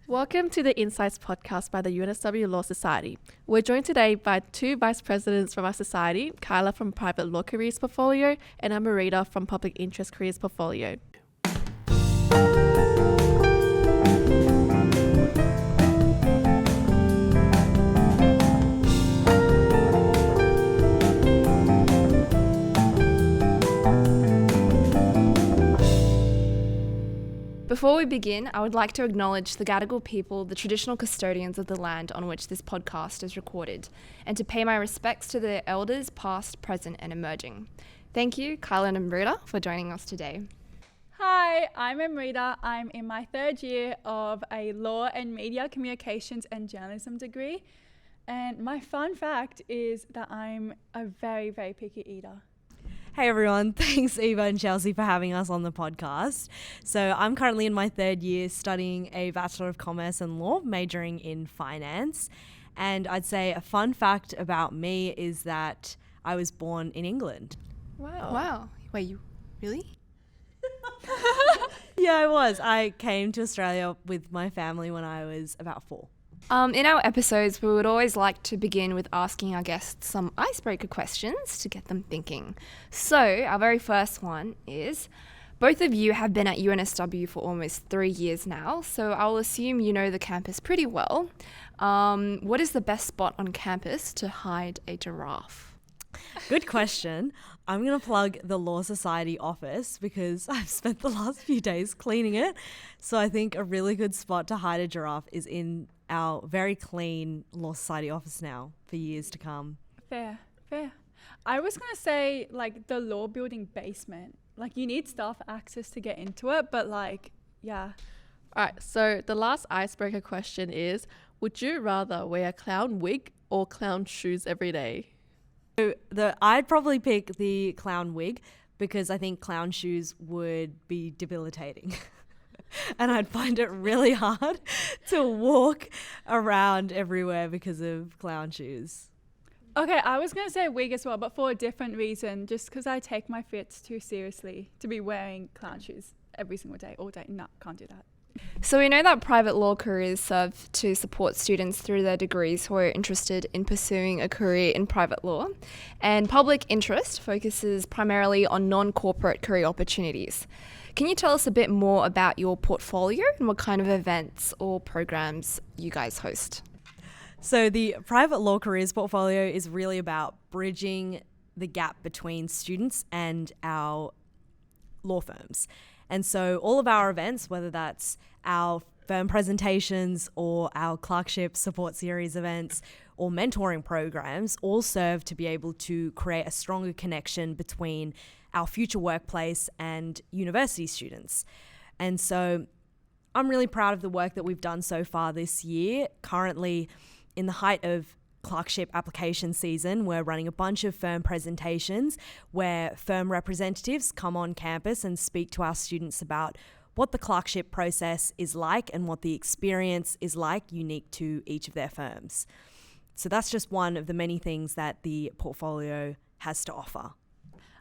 Welcome to the InCites podcast by the UNSW Law Society. We're joined today by two vice presidents from our society, Kyla from Private Law Careers Portfolio and Amrita from Public Interest Careers Portfolio. Before we begin, I would like to acknowledge the Gadigal people, the traditional custodians of the land on which this podcast is recorded, and to pay my respects to their elders past, present and emerging. Thank you, Kyla and Amrita, for joining us today. Hi, I'm Amrita. I'm in my third year of a law and media communications and journalism degree. And my fun fact is that I'm a very, very picky eater. Hey everyone, thanks Eva and Chelsea for having us on the podcast. So I'm currently in my third year studying a Bachelor of Commerce and Law, majoring in finance. And I'd say a fun fact about me is that I was born in England. Wow. Wait, you really? Yeah, I was. I came to Australia with my family when I was about 4. In our episodes, we would always like to begin with asking our guests some icebreaker questions to get them thinking. So our very first one is, both of you have been at UNSW for almost 3 years now, so I'll assume you know the campus pretty well. What is the best spot on campus to hide a giraffe? Good question. I'm going to plug the Law Society office because I've spent the last few days cleaning it. So I think a really good spot to hide a giraffe is in our very clean Law Society office now for years to come. Fair. I was going to say like the law building basement. Like you need staff access to get into it, but yeah. All right, so the last icebreaker question is, would you rather wear a clown wig or clown shoes every day? So I'd probably pick the clown wig because I think clown shoes would be debilitating. And I'd find it really hard to walk around everywhere because of clown shoes. Okay, I was going to say wig as well, but for a different reason, just because I take my fits too seriously to be wearing clown shoes every single day, all day. No, can't do that. So we know that private law careers serve to support students through their degrees who are interested in pursuing a career in private law, and public interest focuses primarily on non-corporate career opportunities. Can you tell us a bit more about your portfolio and what kind of events or programs you guys host? So the Private Law Careers portfolio is really about bridging the gap between students and our law firms. And so all of our events, whether that's our firm presentations or our clerkship support series events or mentoring programs, all serve to be able to create a stronger connection between our future workplace and university students. And so I'm really proud of the work that we've done so far this year. Currently, in the height of clerkship application season, we're running a bunch of firm presentations where firm representatives come on campus and speak to our students about what the clerkship process is like and what the experience is like unique to each of their firms. So that's just one of the many things that the portfolio has to offer.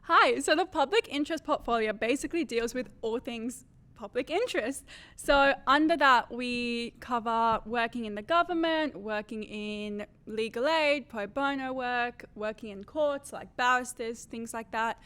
Hi, so the public interest portfolio basically deals with all things public interest. So under that, we cover working in the government, working in legal aid, pro bono work, working in courts like barristers, things like that.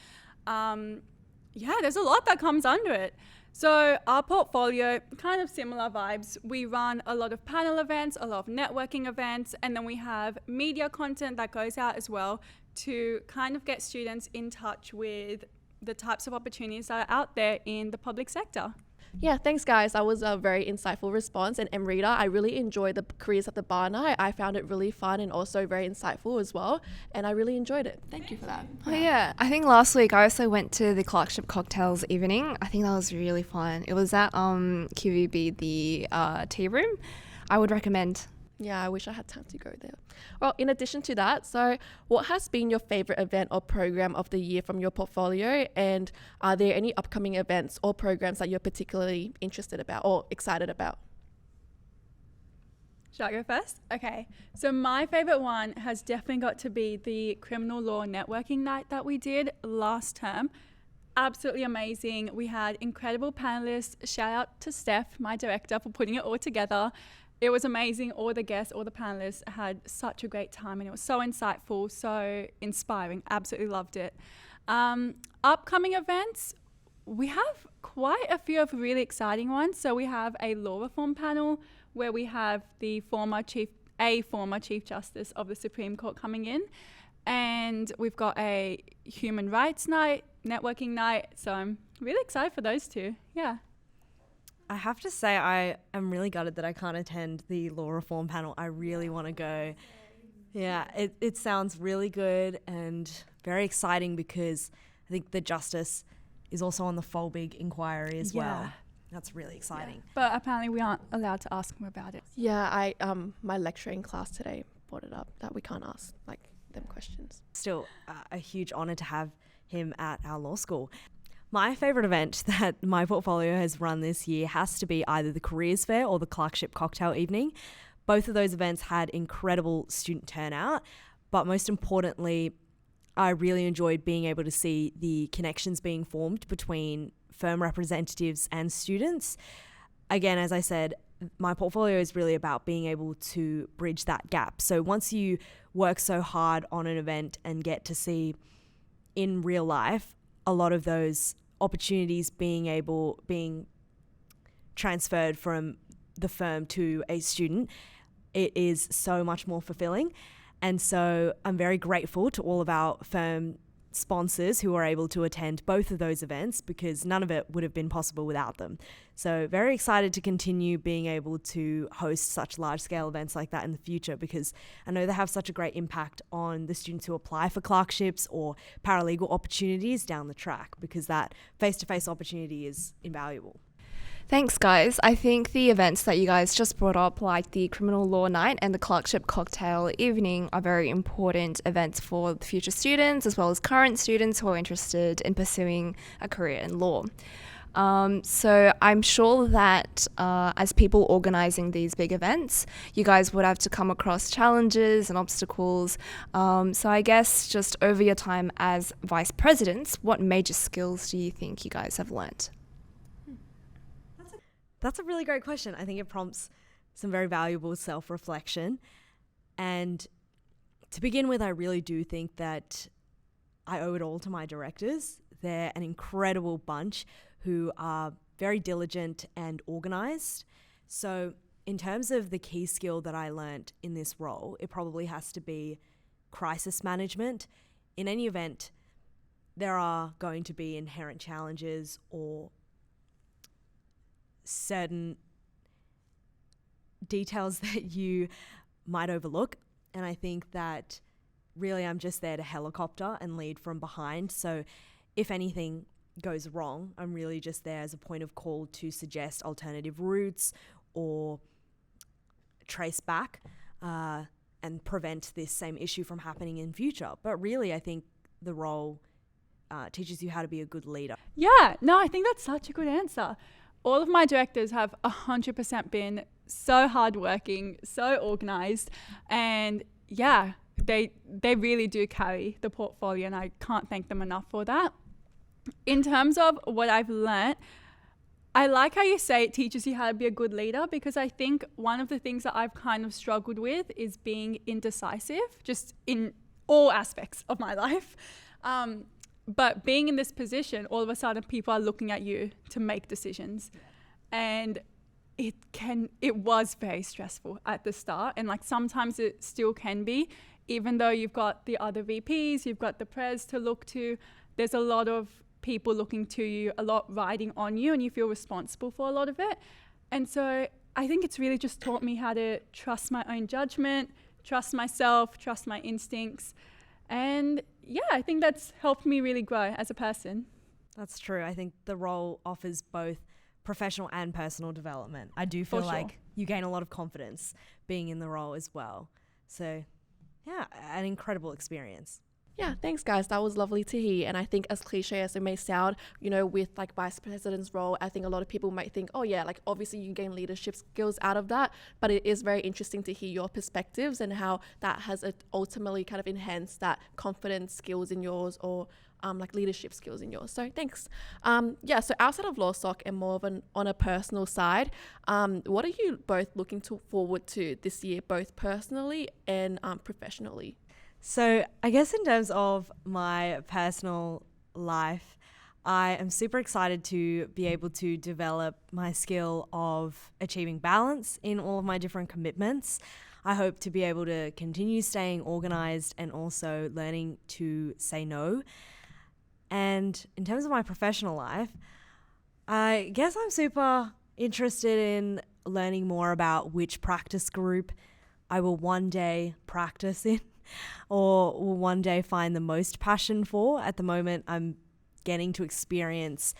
There's a lot that comes under it. So our portfolio, kind of similar vibes. We run a lot of panel events, a lot of networking events, and then we have media content that goes out as well to kind of get students in touch with the types of opportunities that are out there in the public sector. Yeah, thanks guys. That was a very insightful response. And Amrita, I really enjoyed the careers at the bar night. I found it really fun and also very insightful as well. And I really enjoyed it. Thank you for that. Oh yeah, I think last week I also went to the clerkship cocktails evening. I think that was really fun. It was at QVB, the tea room. I would recommend. Yeah, I wish I had time to go there. Well, in addition to that, so what has been your favorite event or program of the year from your portfolio? And are there any upcoming events or programs that you're particularly interested about or excited about? Should I go first? Okay. So my favorite one has definitely got to be the criminal law networking night that we did last term. absolutely amazing. We had incredible panelists. Shout out to Steph, my director, for putting it all together. It was amazing. All the guests, all the panelists had such a great time, and it was so insightful, so inspiring. Absolutely loved it. Upcoming events, we have quite a few of really exciting ones. So we have a law reform panel where we have the former Chief Justice of the Supreme Court coming in. And we've got a human rights night, networking night. So I'm really excited for those two. Yeah. I have to say I am really gutted that I can't attend the law reform panel. I really want to go. Yeah, it sounds really good and very exciting because I think the justice is also on the Folbig inquiry as well. That's really exciting. Yeah. But apparently we aren't allowed to ask him about it. Yeah, I my lecturing class today brought it up that we can't ask them questions. Still a huge honor to have him at our law school. My favourite event that my portfolio has run this year has to be either the Careers Fair or the Clerkship Cocktail Evening. Both of those events had incredible student turnout, but most importantly, I really enjoyed being able to see the connections being formed between firm representatives and students. Again, as I said, my portfolio is really about being able to bridge that gap. So once you work so hard on an event and get to see in real life a lot of those opportunities being transferred from the firm to a student, it is so much more fulfilling. And so I'm very grateful to all of our firm sponsors who are able to attend both of those events because none of it would have been possible without them. So very excited to continue being able to host such large-scale events like that in the future because I know they have such a great impact on the students who apply for clerkships or paralegal opportunities down the track because that face-to-face opportunity is invaluable. Thanks, guys. I think the events that you guys just brought up, like the criminal law night and the clerkship cocktail evening, are very important events for the future students as well as current students who are interested in pursuing a career in law. So I'm sure that as people organising these big events, you guys would have to come across challenges and obstacles. So I guess just over your time as vice presidents, what major skills do you think you guys have learnt? That's a really great question. I think it prompts some very valuable self-reflection. And to begin with, I really do think that I owe it all to my directors. They're an incredible bunch who are very diligent and organised. So in terms of the key skill that I learnt in this role, it probably has to be crisis management. In any event, there are going to be inherent challenges or certain details that you might overlook. And I think that really I'm just there to helicopter and lead from behind. So if anything goes wrong, I'm really just there as a point of call to suggest alternative routes or trace back and prevent this same issue from happening in future. But really, I think the role teaches you how to be a good leader. Yeah, no, I think that's such a good answer. All of my directors have 100% been so hardworking, so organised, and yeah, they really do carry the portfolio, and I can't thank them enough for that. In terms of what I've learnt, I like how you say it teaches you how to be a good leader, because I think one of the things that I've kind of struggled with is being indecisive, just in all aspects of my life. But being in this position, all of a sudden people are looking at you to make decisions. And it was very stressful at the start. And like sometimes it still can be, even though you've got the other VPs, you've got the pres to look to, there's a lot of people looking to you, a lot riding on you, and you feel responsible for a lot of it. And so I think it's really just taught me how to trust my own judgment, trust myself, trust my instincts. And yeah, I think that's helped me really grow as a person. That's true. I think the role offers both professional and personal development. I do feel like you gain a lot of confidence being in the role as well. So yeah, an incredible experience. Yeah, thanks guys. That was lovely to hear. And I think as cliche as it may sound, you know, with like vice president's role, I think a lot of people might think, oh yeah, like obviously you gain leadership skills out of that. But it is very interesting to hear your perspectives and how that has ultimately kind of enhanced that confidence skills in yours or like leadership skills in yours. So thanks. So outside of LawSoc and more of on a personal side, what are you both looking forward to this year, both personally and professionally? So I guess in terms of my personal life, I am super excited to be able to develop my skill of achieving balance in all of my different commitments. I hope to be able to continue staying organized and also learning to say no. And in terms of my professional life, I guess I'm super interested in learning more about which practice group I will one day practice in or will one day find the most passion for. At the moment, I'm getting to experience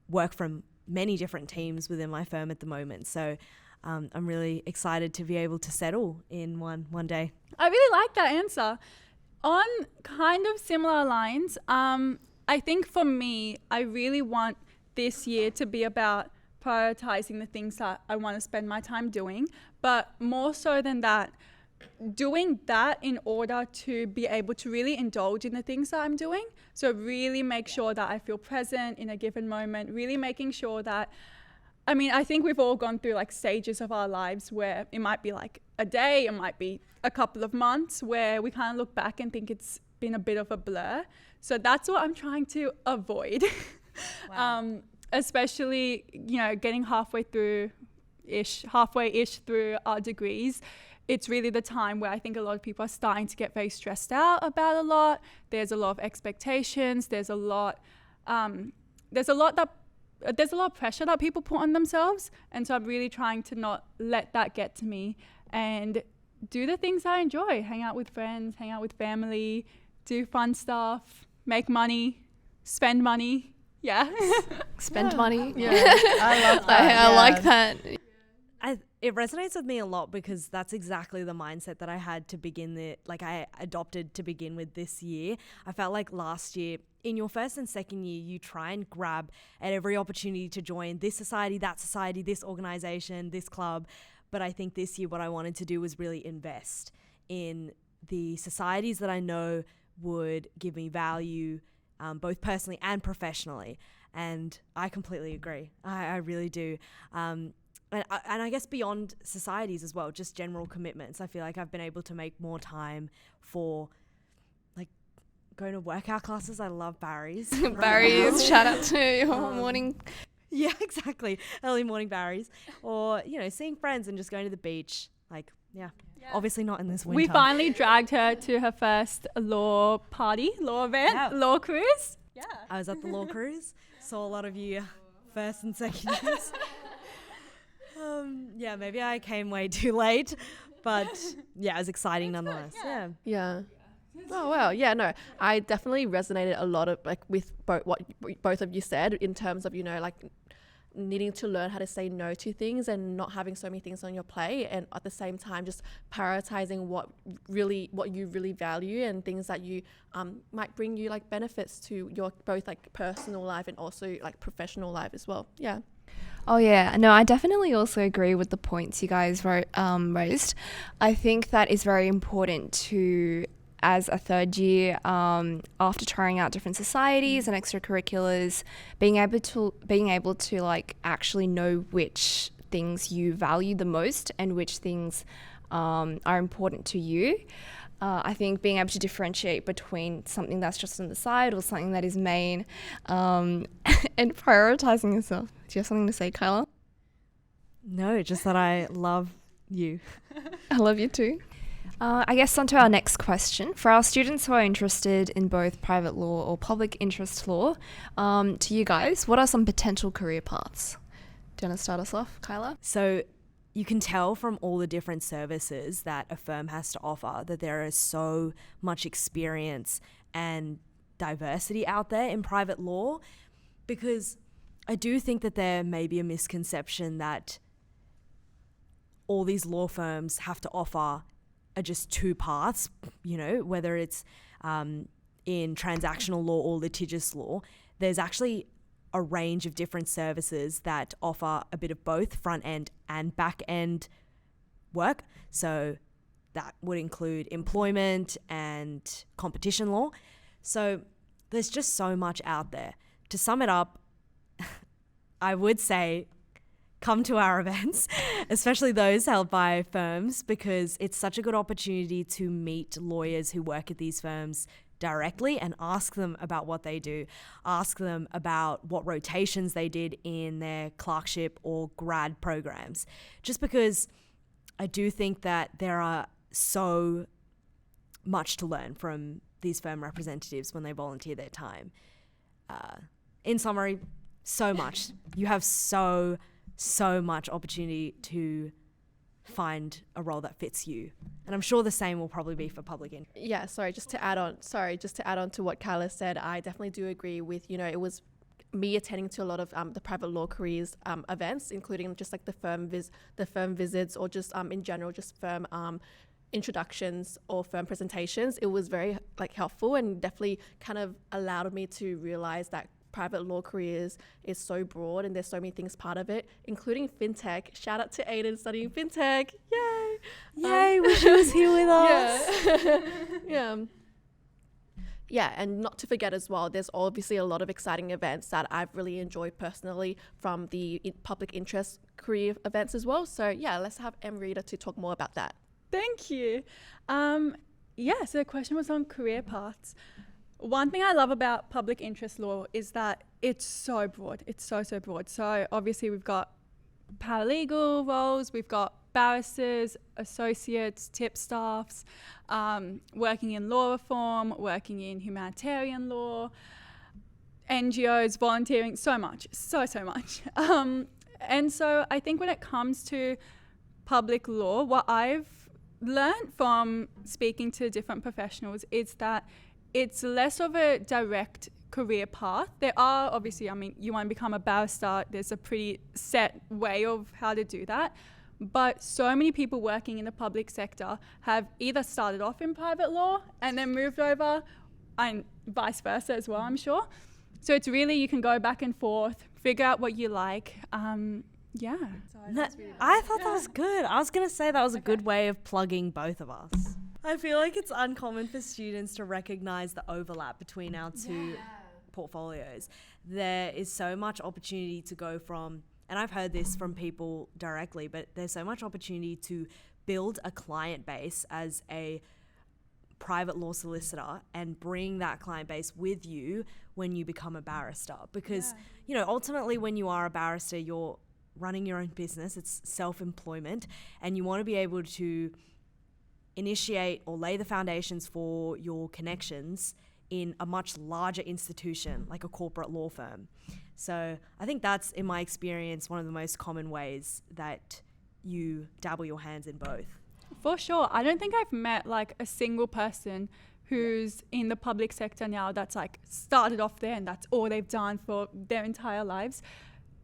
work from many different teams within my firm at the moment. So I'm really excited to be able to settle in one day. I really like that answer. On kind of similar lines, I think for me, I really want this year to be about prioritizing the things that I want to spend my time doing, but more so than that, doing that in order to be able to really indulge in the things that I'm doing. So really make sure that I feel present in a given moment, really making sure that, I think we've all gone through like stages of our lives where it might be like a day, it might be a couple of months where we kind of look back and think it's been a bit of a blur. So that's what I'm trying to avoid. Wow. Especially, getting halfway-ish through our degrees. It's really the time where I think a lot of people are starting to get very stressed out about a lot. There's a lot of expectations. There's a lot of pressure that people put on themselves. And so I'm really trying to not let that get to me and do the things I enjoy. Hang out with friends, hang out with family, do fun stuff, make money, spend money. Yeah. Spend money. Yeah, I love that. I like that. It resonates with me a lot because that's exactly the mindset that I had to I adopted to begin with this year. I felt like last year, in your first and second year, you try and grab at every opportunity to join this society, that society, this organization, this club. But I think this year what I wanted to do was really invest in the societies that I know would give me value, both personally and professionally. And I completely agree. I really do. And I guess beyond societies as well, just general commitments. I feel like I've been able to make more time for like going to workout classes. I love Barry's. Barry's, shout out to your morning. Yeah, exactly. Early morning Barry's. Or, seeing friends and just going to the beach. Obviously not in this winter. We finally dragged her to her first law event, law cruise. Yeah. I was at the law cruise. Saw a lot of you first and second years. Maybe I came way too late, but it was exciting nonetheless. Yeah. Oh wow, yeah, no, I definitely resonated a lot of with what both of you said in terms of needing to learn how to say no to things and not having so many things on your plate, and at the same time just prioritizing what you really value and things that you might bring you benefits to your both personal life and also professional life as well. Yeah. Oh yeah, no, I definitely also agree with the points you guys raised. I think that is very important to, as a third year, after trying out different societies and extracurriculars, being able to actually know which things you value the most and which things are important to you. I think being able to differentiate between something that's just on the side or something that is main, and prioritizing yourself. Do you have something to say, Kyla? No, just that I love you. I love you too. I guess on to our next question. For our students who are interested in both private law or public interest law, to you guys, what are some potential career paths? Do you want to start us off, Kyla? So you can tell from all the different services that a firm has to offer that there is so much experience and diversity out there in private law, because I do think that there may be a misconception that all these law firms have to offer are just two paths, whether it's in transactional law or litigious law. There's actually a range of different services that offer a bit of both front end and back end work. So that would include employment and competition law. So there's just so much out there. To sum it up, I would say come to our events, especially those held by firms, because it's such a good opportunity to meet lawyers who work at these firms directly and ask them about what they do, ask them about what rotations they did in their clerkship or grad programs. Just because I do think that there are so much to learn from these firm representatives when they volunteer their time. In summary, so much. You have so much opportunity to find a role that fits you. And I'm sure the same will probably be for public interest. Yeah, just to add on to what Kyla said, I definitely do agree with, it was me attending to a lot of the private law careers events, including just like the firm visits, or just in general, just firm introductions or firm presentations. It was very helpful, and definitely kind of allowed me to realize that private law careers is so broad and there's so many things part of it, including fintech. Shout out to Aiden studying fintech. Yay! Yay, wish he was here with us. Yeah, and not to forget as well, there's obviously a lot of exciting events that I've really enjoyed personally from the public interest career events as well. So yeah, let's have Amrita to talk more about that. Thank you. So the question was on career paths. One thing I love about public interest law is that it's so broad. It's so broad. So obviously we've got paralegal roles, we've got barristers, associates, tipstaffs, working in law reform, working in humanitarian law, NGOs, volunteering, so much. And so I think when it comes to public law, what I've learned from speaking to different professionals is that it's less of a direct career path. There are obviously, you want to become a barrister, there's a pretty set way of how to do that. But so many people working in the public sector have either started off in private law and then moved over, and vice versa as well, I'm sure. So it's really, you can go back and forth, figure out what you like. Yeah. I thought that was good. I was going to say that was a good way of plugging both of us. I feel like it's uncommon for students to recognize the overlap between our two portfolios. There is so much opportunity to go from, and I've heard this from people directly, but there's so much opportunity to build a client base as a private law solicitor and bring that client base with you when you become a barrister. Because, ultimately when you are a barrister, you're running your own business, it's self-employment, and you want to be able to initiate or lay the foundations for your connections in a much larger institution like a corporate law firm. So I think that's, in my experience, one of the most common ways that you dabble your hands in both. For sure. I don't think I've met a single person who's in the public sector now that's started off there and that's all they've done for their entire lives.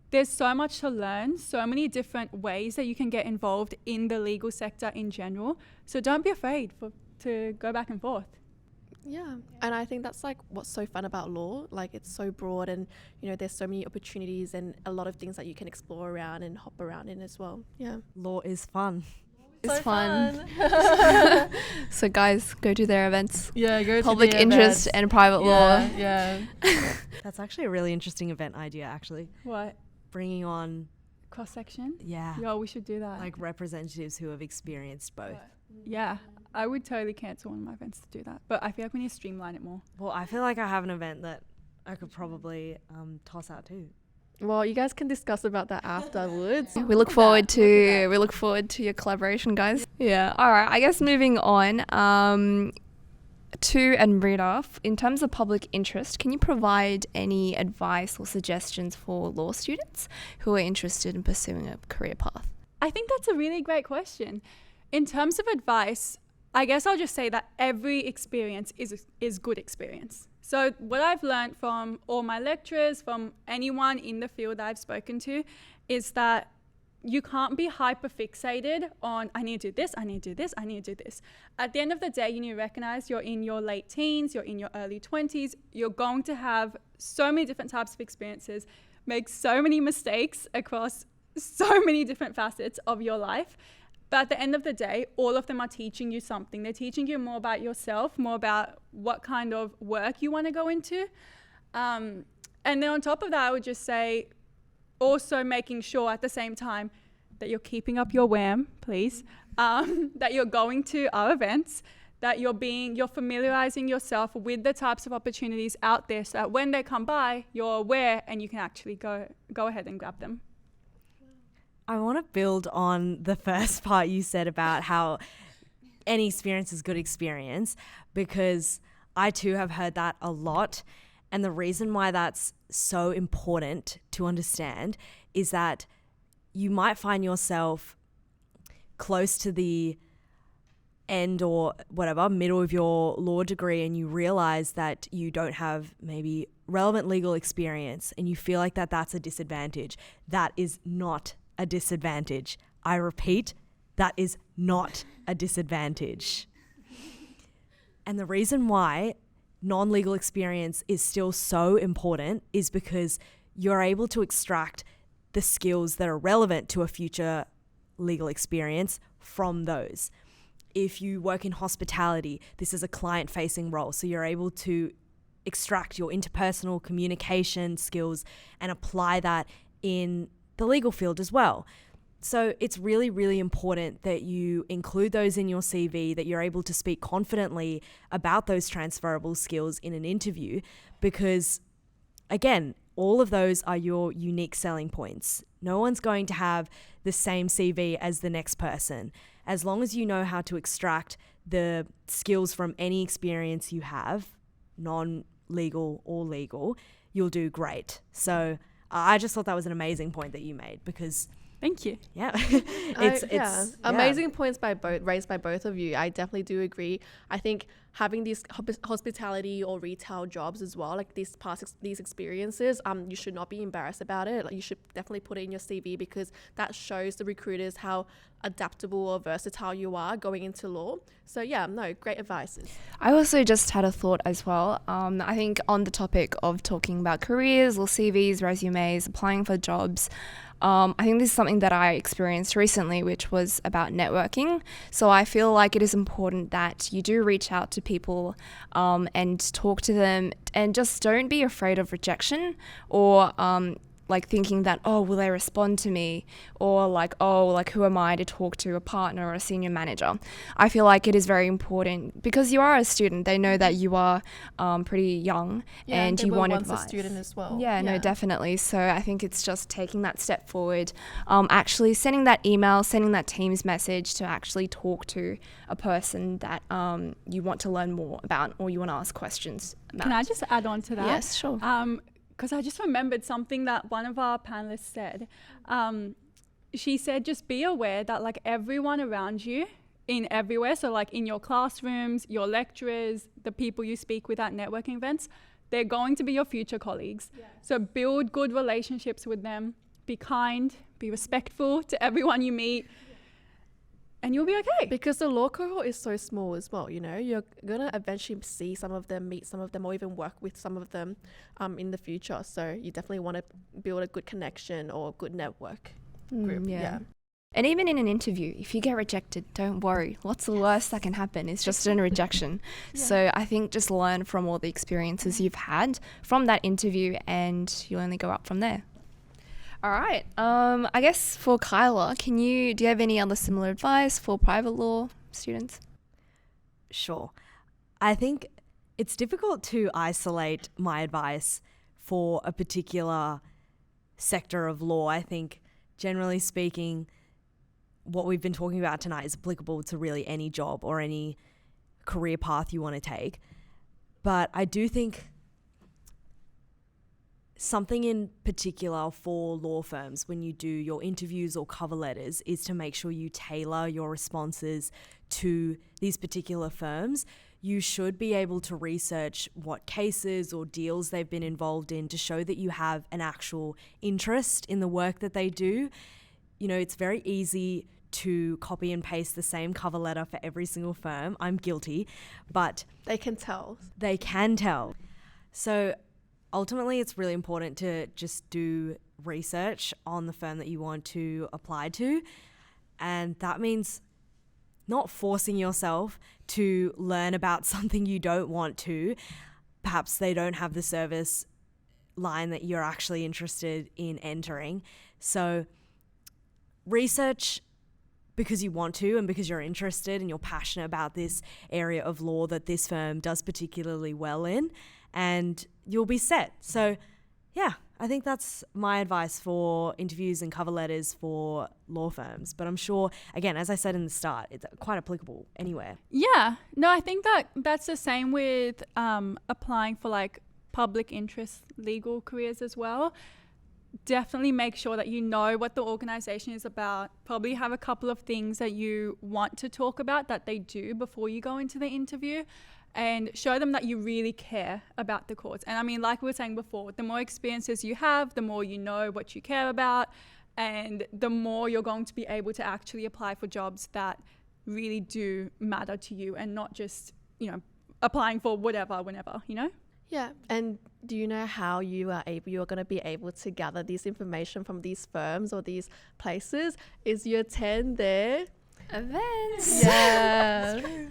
There's so much to learn, so many different ways that you can get involved in the legal sector in general. So don't be afraid to go back and forth. Yeah, and I think that's what's so fun about law. It's so broad, and there's so many opportunities and a lot of things that you can explore around and hop around in as well. Yeah, law is fun. It's fun. So guys, go to their events. Yeah, go to public interest and private law. Yeah. That's actually a really interesting event idea, actually. What? Bringing on cross-section? Yeah. Yo, we should do that. Representatives who have experienced both. Yeah. I would totally cancel one of my events to do that. But I feel like we need to streamline it more. Well, I feel like I have an event that I could probably toss out too. Well, you guys can discuss about that afterwards. We look forward to your collaboration, guys. Yeah. All right. I guess moving on to Amrita, in terms of public interest, can you provide any advice or suggestions for law students who are interested in pursuing a career path? I think that's a really great question. In terms of advice, I guess I'll just say that every experience is good experience. So what I've learned from all my lecturers, from anyone in the field that I've spoken to, is that you can't be hyper fixated on, I need to do this, I need to do this, I need to do this. At the end of the day, you need to recognize you're in your late teens, you're in your early 20s, you're going to have so many different types of experiences, make so many mistakes across so many different facets of your life. But at the end of the day, all of them are teaching you something. They're teaching you more about yourself, more about what kind of work you want to go into. And then on top of that, I would just say also making sure at the same time that you're keeping up your WAM, please, that you're going to our events, that you're familiarizing yourself with the types of opportunities out there so that when they come by, you're aware and you can actually go ahead and grab them. I want to build on the first part you said about how any experience is good experience, because I too have heard that a lot. And the reason why that's so important to understand is that you might find yourself close to the end or whatever, middle of your law degree, and you realize that you don't have maybe relevant legal experience and you feel like that's a disadvantage. That is not a disadvantage. I repeat, that is not a disadvantage. And the reason why non-legal experience is still so important is because you're able to extract the skills that are relevant to a future legal experience from those. If you work in hospitality, this is a client-facing role, so you're able to extract your interpersonal communication skills and apply that in the legal field as well. So it's really, really important that you include those in your CV, that you're able to speak confidently about those transferable skills in an interview, because again, all of those are your unique selling points. No one's going to have the same CV as the next person. As long as you know how to extract the skills from any experience you have, non-legal or legal, you'll do great. So I just thought that was an amazing point that you made, because thank you. Yeah. Amazing points raised by both of you. I definitely do agree. I think having these hospitality or retail jobs as well, like these experiences, you should not be embarrassed about it. Like, you should definitely put it in your CV, because that shows the recruiters how adaptable or versatile you are going into law. So yeah, no, great advice. I also just had a thought as well. I think on the topic of talking about careers or CVs, resumes, applying for jobs, I think this is something that I experienced recently, which was about networking. So I feel like it is important that you do reach out to people and talk to them, and just don't be afraid of rejection, or like thinking that, oh, will they respond to me? Or like, oh, like who am I to talk to a partner or a senior manager? I feel like it is very important, because you are a student. They know that you are pretty young, and you want advice. A student as well. Yeah, no, definitely. So I think it's just taking that step forward, actually sending that email, sending that Teams message to actually talk to a person that you want to learn more about, or you want to ask questions about. Can I just add on to that? Yes, sure. Because I just remembered something that one of our panelists said. She said, just be aware that like everyone around you in everywhere, so like in your classrooms, your lecturers, the people you speak with at networking events, they're going to be your future colleagues. Yeah. So build good relationships with them, be kind, be respectful to everyone you meet, and you'll be okay. Because the law cohort is so small as well, you know, you're going to eventually see some of them, meet some of them, or even work with some of them in the future. So you definitely want to build a good connection or a good network group. Yeah. And even in an interview, if you get rejected, don't worry. What's the worst that can happen? It's just a rejection. Yeah. So I think just learn from all the experiences you've had from that interview, and you'll only go up from there. All right. I guess for Kyla, do you have any other similar advice for private law students? Sure. I think it's difficult to isolate my advice for a particular sector of law. I think, generally speaking, what we've been talking about tonight is applicable to really any job or any career path you want to take. But I do think something in particular for law firms when you do your interviews or cover letters is to make sure you tailor your responses to these particular firms. You should be able to research what cases or deals they've been involved in to show that you have an actual interest in the work that they do. You know, it's very easy to copy and paste the same cover letter for every single firm. I'm guilty, but they can tell. They can tell. So ultimately, it's really important to just do research on the firm that you want to apply to. And that means not forcing yourself to learn about something you don't want to. Perhaps they don't have the service line that you're actually interested in entering. So research because you want to and because you're interested and you're passionate about this area of law that this firm does particularly well in, and you'll be set. So yeah, I think that's my advice for interviews and cover letters for law firms. But I'm sure, again, as I said in the start, it's quite applicable anywhere. Yeah. No, I think that's the same with applying for like public interest legal careers as well. Definitely make sure that you know what the organization is about. Probably have a couple of things that you want to talk about that they do before you go into the interview, and show them that you really care about the courts. And I mean, like we were saying before, the more experiences you have, the more you know what you care about, and the more you're going to be able to actually apply for jobs that really do matter to you, and not just, applying for whatever, whenever, Yeah, and do you know how you are going to be able to gather this information from these firms or these places? Is you attend their events. Yeah.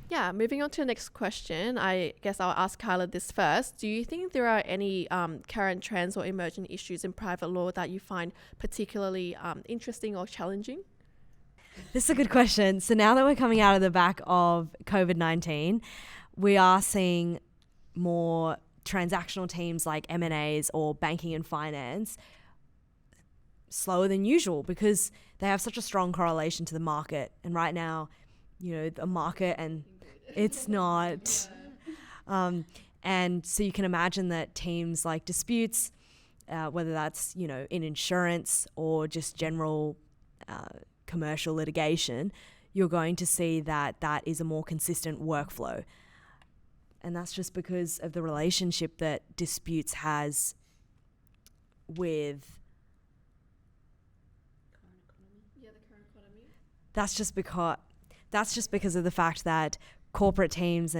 Yeah, moving on to the next question. I guess I'll ask Kyla this first. Do you think there are any current trends or emerging issues in private law that you find particularly interesting or challenging? This is a good question. So now that we're coming out of the back of COVID-19, we are seeing more transactional teams like M&As or banking and finance slower than usual because they have such a strong correlation to the market. And right now, the market and it's not. And so you can imagine that teams like disputes, whether that's, in insurance or just general commercial litigation, you're going to see that is a more consistent workflow. And that's just because of the relationship that disputes has with the current economy. That's just because of the fact that corporate teams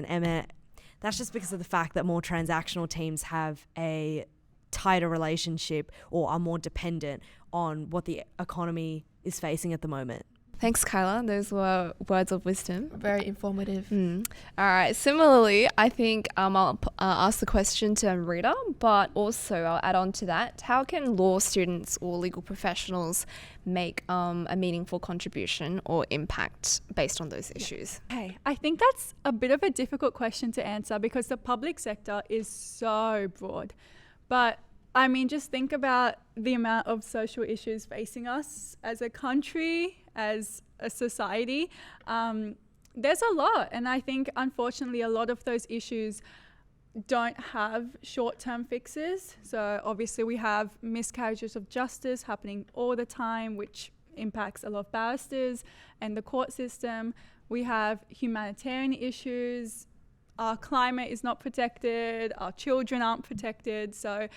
that's just because of the fact that more transactional teams have a tighter relationship or are more dependent on what the economy is facing at the moment. Thanks, Kyla. Those were words of wisdom. Very informative. All right. Similarly, I think I'll ask the question to Amrita, but also I'll add on to that. How can law students or legal professionals make a meaningful contribution or impact based on those issues? Okay, I think that's a bit of a difficult question to answer because the public sector is so broad. But I mean, just think about the amount of social issues facing us as a country, as a society. There's a lot. And I think, unfortunately, a lot of those issues don't have short-term fixes. So obviously we have miscarriages of justice happening all the time, which impacts a lot of barristers and the court system. We have humanitarian issues. Our climate is not protected. Our children aren't protected. So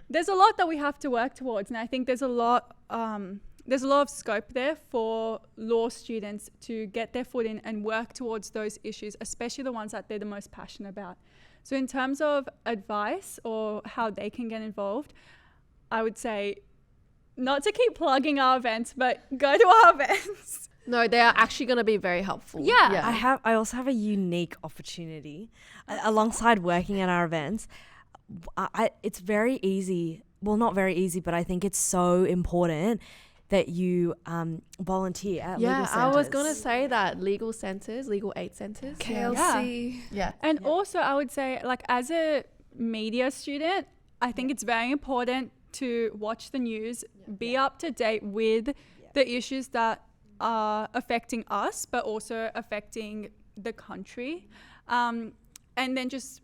there's a lot that we have to work towards, and I think there's a lot of scope there for law students to get their foot in and work towards those issues, especially the ones that they're the most passionate about. So in terms of advice or how they can get involved, I would say not to keep plugging our events, but go to our events. No, they are actually going to be very helpful. Yeah. I also have a unique opportunity alongside working at our events. It's very easy. Well, not very easy, but I think it's so important that you volunteer at legal centres. I was going to say that legal centres, legal aid centres. KLC. Yeah. And also I would say, like, as a media student, I think it's very important to watch the news, be up to date with the issues that are affecting us, but also affecting the country. And then just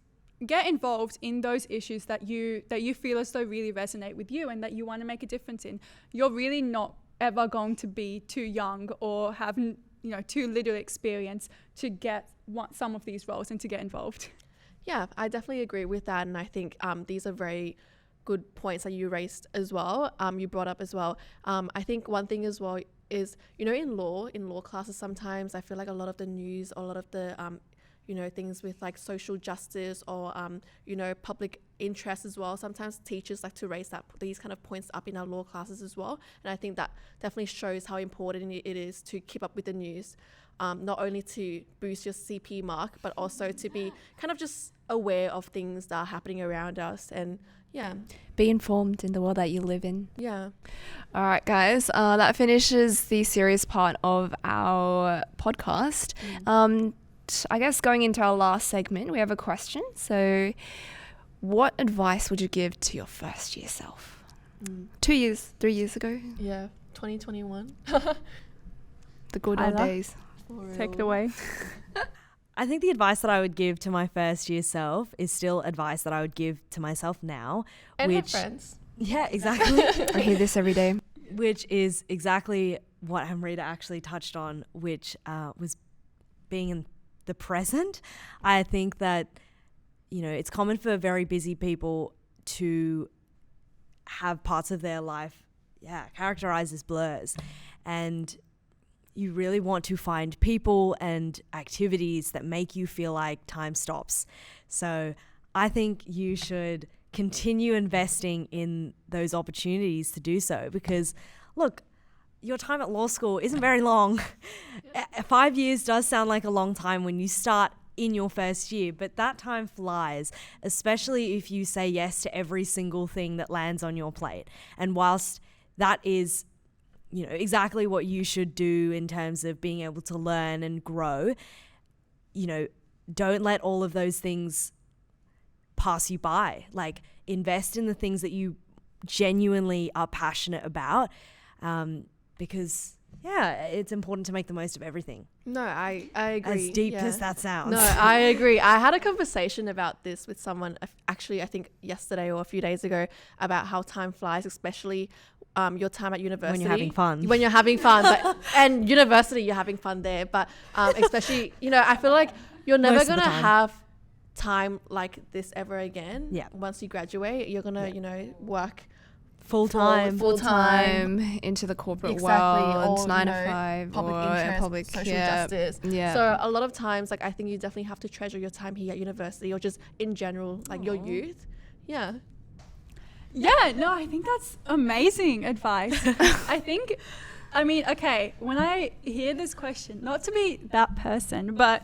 get involved in those issues that you feel as though really resonate with you and that you want to make a difference in. You're really not ever going to be too young or have too little experience to get some of these roles and to get involved. Yeah, I definitely agree with that, and I think these are very good points that you raised as well. You brought up as well. I think one thing as well is, in law classes, sometimes I feel like a lot of the news, a lot of the things with like social justice or, public interest as well. Sometimes teachers like to raise these kind of points up in our law classes as well. And I think that definitely shows how important it is to keep up with the news, not only to boost your CP mark, but also to be kind of just aware of things that are happening around us. And yeah, be informed in the world that you live in. Yeah. All right, guys, that finishes the serious part of our podcast. I guess going into our last segment, we have a question. So what advice would you give to your first year self? 2 years, 3 years ago? Yeah, 2021. The good old Kyla, days. take it away. I think the advice that I would give to my first year self is still advice that I would give to myself now. And her friends. Yeah, exactly. I hear this every day. Which is exactly what Amrita actually touched on, which was being in the present. I think that, you know, it's common for very busy people to have parts of their life, characterized as blurs. And you really want to find people and activities that make you feel like time stops. So I think you should continue investing in those opportunities to do so, because look, your time at law school isn't very long. 5 years does sound like a long time when you start in your first year, but that time flies, especially if you say yes to every single thing that lands on your plate. And whilst that is, you know, exactly what you should do in terms of being able to learn and grow, you know, don't let all of those things pass you by. Like, invest in the things that you genuinely are passionate about, because it's important to make the most of everything. No, I agree. As deep as that sounds. No, I agree. I had a conversation about this with someone, actually, I think yesterday or a few days ago, about how time flies, especially your time at university. When you're having fun. When you're having fun. And university, you're having fun there. But especially, you know, I feel like you're never going to have time like this ever again. Yeah. Once you graduate, you're going to, you know, work full time into the corporate world, or, 9 you to know, 5, public or interest, public social justice. Yeah. So a lot of times, like, I think you definitely have to treasure your time here at university, or just in general, like your youth. Yeah. Yeah, no, I think that's amazing advice. I mean, okay, when I hear this question, not to be that person, but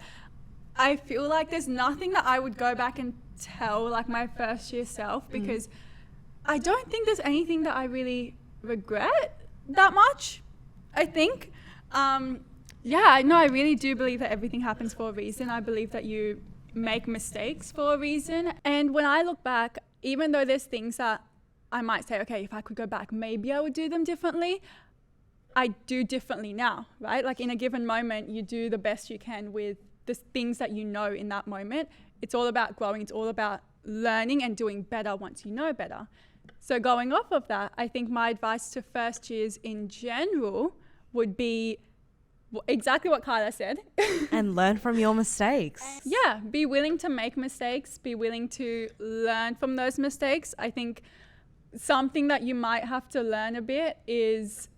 I feel like there's nothing that I would go back and tell like my first year self, because I don't think there's anything that I really regret that much, I think. I really do believe that everything happens for a reason. I believe that you make mistakes for a reason. And when I look back, even though there's things that I might say, okay, if I could go back, maybe I would do them differently, I do differently now, right? Like, in a given moment, you do the best you can with the things that you know in that moment. It's all about growing. It's all about learning and doing better once you know better. So going off of that, I think my advice to first years in general would be exactly what Kyla said. And learn from your mistakes. Yeah, be willing to make mistakes, be willing to learn from those mistakes. I think something that you might have to learn a bit is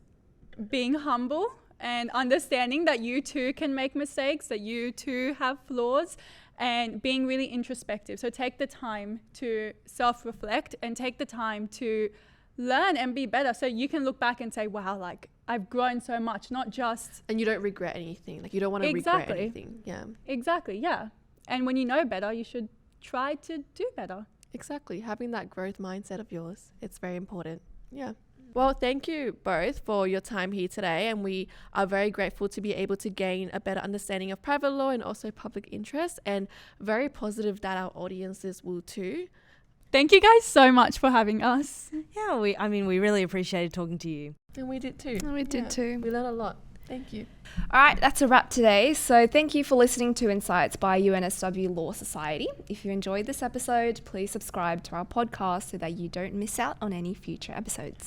being humble and understanding that you too can make mistakes, that you too have flaws, and being really introspective. So take the time to self-reflect and take the time to learn and be better, so you can look back and say, wow, like, I've grown so much, not just... And you don't regret anything. Like, you don't want to regret anything. Yeah. Exactly, yeah. And when you know better, you should try to do better. Exactly. Having that growth mindset of yours, it's very important. Yeah. Well, thank you both for your time here today, and we are very grateful to be able to gain a better understanding of private law and also public interest, and very positive that our audiences will too. Thank you guys so much for having us. Yeah, we really appreciated talking to you. And we did too. We did too. We learned a lot. Thank you. All right, that's a wrap today. So thank you for listening to InCites by UNSW Law Society. If you enjoyed this episode, please subscribe to our podcast so that you don't miss out on any future episodes.